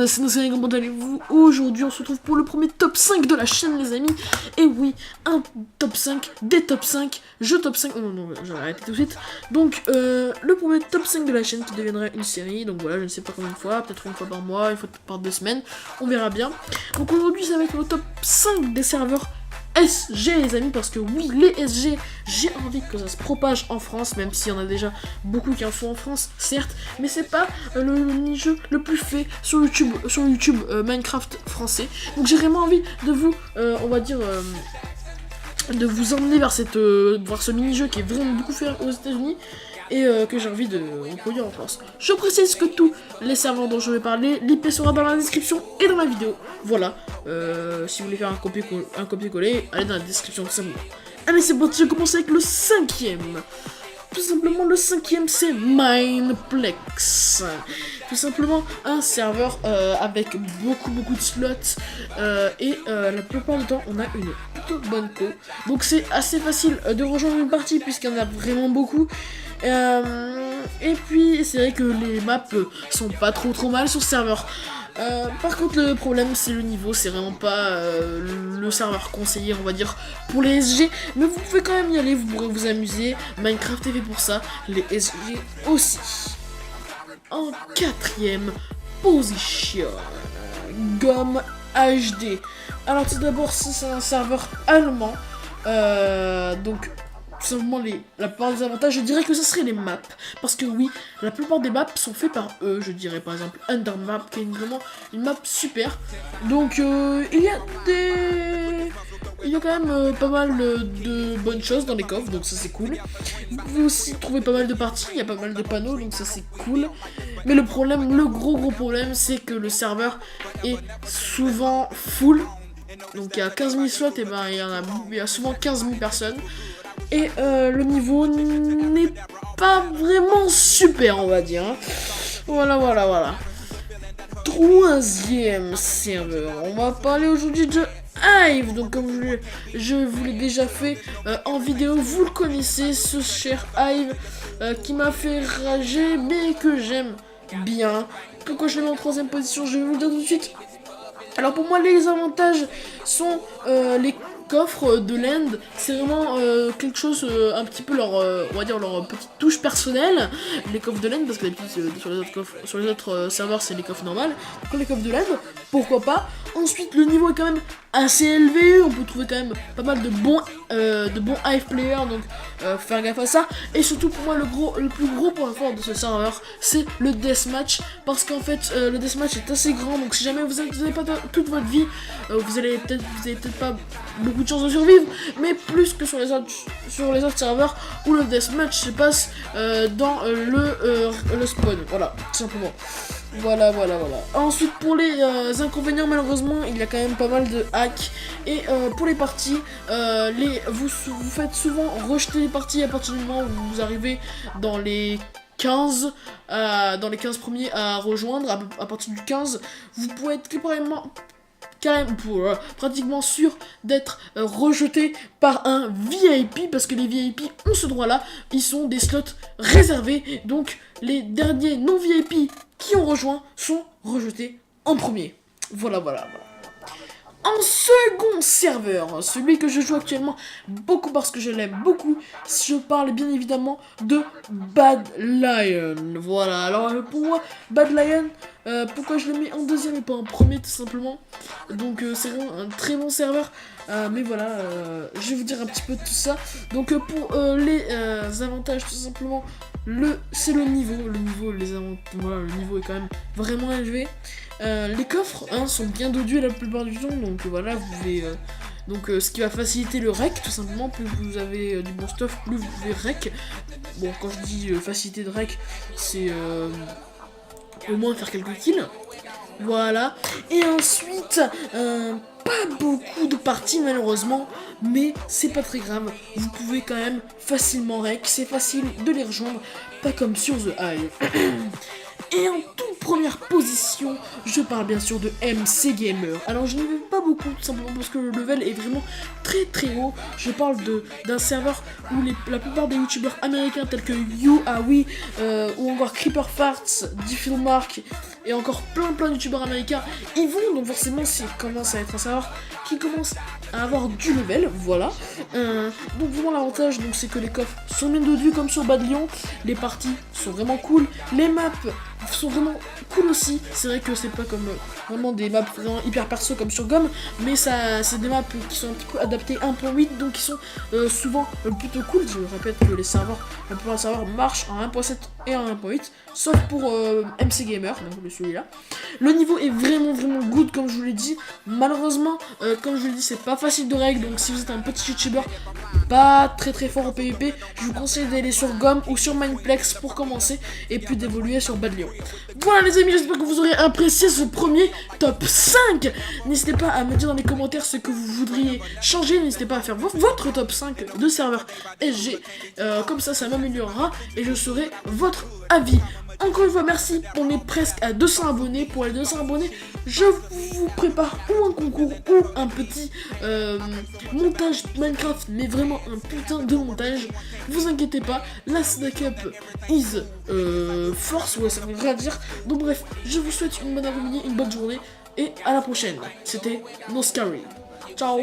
c'est Nocéan, comment allez-vous? Aujourd'hui on se retrouve pour le premier top 5 de la chaîne les amis. Et oui, un top 5, des top 5, je top 5, non, j'ai arrêté tout de suite. Donc le premier top 5 de la chaîne qui deviendra une série, donc voilà, je ne sais pas combien de fois, peut-être une fois par mois, une fois par 2 semaines, on verra bien. Donc aujourd'hui ça va être le top 5 des serveurs SG les amis, parce que oui, les SG, j'ai envie que ça se propage en France, même s'il y en a déjà beaucoup qui en font en France, certes, mais c'est pas le mini-jeu le plus fait sur YouTube Minecraft français. Donc j'ai vraiment envie de vous, on va dire, de vous emmener vers voir ce mini-jeu qui est vraiment beaucoup fait aux États-Unis et que j'ai envie de reproduire en France. Je précise que tous les serveurs dont je vais parler, l'IP sera dans la description et dans la vidéo. Voilà, si vous voulez faire un copier-coller, allez dans la description tout simplement. Allez, c'est parti, je commence avec le 5e. Tout simplement, le 5e, c'est Mineplex. Tout simplement, un serveur avec beaucoup de slots. Et la plupart du temps, on a une plutôt bonne co. Donc c'est assez facile de rejoindre une partie, puisqu'il y en a vraiment beaucoup. Et puis, c'est vrai que les maps sont pas trop mal sur ce serveur. Par contre le problème c'est le niveau, c'est vraiment pas le serveur conseillé on va dire pour les SG, mais vous pouvez quand même y aller, vous pourrez vous amuser, Minecraft est fait pour ça, les SG aussi. En 4e position, GOM HD. Alors tout d'abord c'est un serveur allemand, donc tout simplement la plupart des avantages, je dirais que ce serait les maps, parce que oui, la plupart des maps sont faits par eux, je dirais par exemple Undermap qui est vraiment une map super. Donc il y a quand même pas mal de bonnes choses dans les coffres, donc ça c'est cool. Vous pouvez aussi trouver pas mal de parties, il y a pas mal de panneaux, donc ça c'est cool. Mais le problème, le gros problème, c'est que le serveur est souvent full. Donc il y a 15 000 slots, et ben il y a souvent 15 000 personnes. Et le niveau n'est pas vraiment super, on va dire. Voilà. 3e serveur. On va parler aujourd'hui de Hive. Donc comme je vous l'ai déjà fait en vidéo, vous le connaissez, ce cher Hive qui m'a fait rager, mais que j'aime bien. Pourquoi je le mets en 3e position, je vais vous le dire tout de suite. Alors pour moi, les avantages sont les coffres de l'end, c'est vraiment quelque chose, un petit peu leur, on va dire leur petite touche personnelle, les coffres de l'end, parce que d'habitude sur les autres serveurs c'est les coffres normales, donc les coffres de l'end, pourquoi pas. Ensuite le niveau est quand même assez élevé, on peut trouver quand même pas mal de bons Hive players, donc faire gaffe à ça. Et surtout pour moi le plus gros point fort de ce serveur, c'est le deathmatch, parce qu'en fait le deathmatch est assez grand, donc si jamais vous n'avez pas toute votre vie, vous avez peut-être pas beaucoup de chances de survivre, mais plus que sur les autres serveurs où le deathmatch se passe dans le spawn, voilà, tout simplement. Voilà. Ensuite pour les inconvénients, malheureusement il y a quand même pas mal de hacks. Et pour les parties, vous faites souvent rejeter les parties à partir du moment où vous arrivez dans les 15 premiers à rejoindre. À partir du 15, vous pouvez être pratiquement sûr d'être rejeté par un VIP, parce que les VIP ont ce droit là, ils sont des slots réservés, donc les derniers non VIP qui ont rejoint sont rejetés en premier. Voilà. En second serveur, celui que je joue actuellement beaucoup parce que je l'aime beaucoup, je parle bien évidemment de Bad Lion. Voilà, alors pour moi, Bad Lion, pourquoi je le mets en 2e et pas en premier tout simplement. Donc c'est vraiment un très bon serveur, mais voilà, je vais vous dire un petit peu de tout ça. Donc pour les avantages tout simplement, c'est le niveau, voilà, le niveau est quand même vraiment élevé. Les coffres sont bien dodus la plupart du temps, donc voilà, vous pouvez ce qui va faciliter le rec tout simplement. Plus vous avez du bon stuff, plus vous pouvez rec. Bon, quand je dis facilité de rec, c'est au moins faire quelques kills. Voilà. Et ensuite, pas beaucoup de parties malheureusement, mais c'est pas très grave. Vous pouvez quand même facilement rec, c'est facile de les rejoindre, pas comme sur The Hive. Et en toute première position, je parle bien sûr de MC Gamer. Alors je n'y vais pas beaucoup, tout simplement parce que le level est vraiment très haut. Je parle d'un serveur où la plupart des youtubeurs américains tels que YouAwi ou encore Creeper Farts, Diffilmark et encore plein de youtubeurs américains y vont, donc forcément c'est commence à être un serveur qui commence à avoir du level, voilà. Donc vraiment l'avantage donc c'est que les coffres sont bien dodus comme sur Bad Lion, les parties sont vraiment cool, les maps sont vraiment cool aussi. C'est vrai que c'est pas comme vraiment des maps vraiment hyper perso comme sur GOM, mais ça c'est des maps qui sont un petit peu adaptées 1.8, donc qui sont souvent plutôt cool. Je répète que les serveurs, la plupart des serveurs marchent en 1.7 et en 1.8, sauf pour MC Gamer, donc celui-là. Le niveau est vraiment good comme je vous l'ai dit. Malheureusement, comme je vous l'ai dit, c'est pas facile de règle, donc si vous êtes un petit youtubeur pas très fort au PvP, je vous conseille d'aller sur GOM ou sur Mineplex pour commencer, et puis d'évoluer sur Bad Lion. Voilà les amis, j'espère que vous aurez apprécié ce premier top 5. N'hésitez pas à me dire dans les commentaires ce que vous voudriez changer, n'hésitez pas à faire votre top 5 de serveur SG, comme ça m'améliorera et je saurai votre avis. Encore une fois, merci, on est presque à 200 abonnés. Pour les 200 abonnés, je vous prépare ou un concours ou un petit montage Minecraft, mais vraiment un putain de montage. Vous inquiétez pas, la Snack Up is force, ouais ça veut rien dire. Donc bref, je vous souhaite une bonne après-midi, une bonne journée, et à la prochaine. C'était NoScary. Ciao.